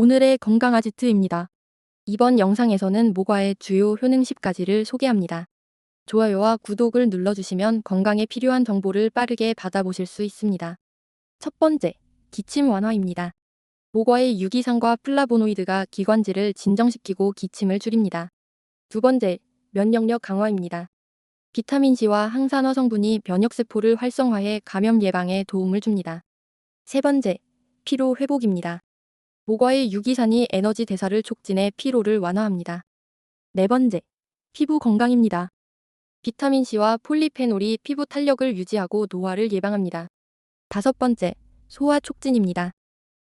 오늘의 건강 아지트입니다. 이번 영상에서는 모과의 주요 효능 10가지를 소개합니다. 좋아요와 구독을 눌러주시면 건강에 필요한 정보를 빠르게 받아보실 수 있습니다. 첫 번째, 기침 완화입니다. 모과의 유기산과 플라보노이드가 기관지를 진정시키고 기침을 줄입니다. 두 번째, 면역력 강화입니다. 비타민C와 항산화 성분이 면역세포를 활성화해 감염 예방에 도움을 줍니다. 세 번째, 피로 회복입니다. 모과의 유기산이 에너지 대사를 촉진해 피로를 완화합니다. 네 번째, 피부 건강입니다. 비타민C와 폴리페놀이 피부 탄력을 유지하고 노화를 예방합니다. 다섯 번째, 소화 촉진입니다.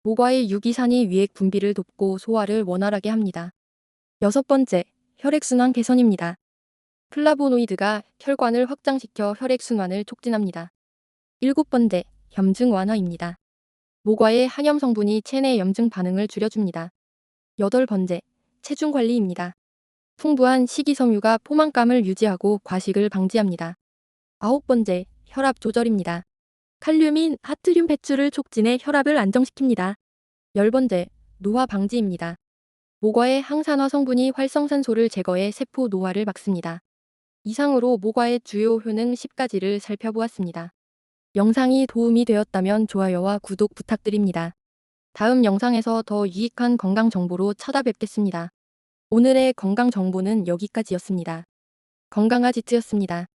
모과의 유기산이 위액 분비를 돕고 소화를 원활하게 합니다. 여섯 번째, 혈액순환 개선입니다. 플라보노이드가 혈관을 확장시켜 혈액순환을 촉진합니다. 일곱 번째, 염증 완화입니다. 모과의 항염 성분이 체내 염증 반응을 줄여줍니다. 여덟 번째, 체중 관리입니다. 풍부한 식이섬유가 포만감을 유지하고 과식을 방지합니다. 아홉 번째, 혈압 조절입니다. 칼륨인 나트륨 배출을 촉진해 혈압을 안정시킵니다. 열 번째, 노화 방지입니다. 모과의 항산화 성분이 활성산소를 제거해 세포 노화를 막습니다. 이상으로 모과의 주요 효능 10가지를 살펴보았습니다. 영상이 도움이 되었다면 좋아요와 구독 부탁드립니다. 다음 영상에서 더 유익한 건강 정보로 찾아뵙겠습니다. 오늘의 건강 정보는 여기까지였습니다. 건강아지트였습니다.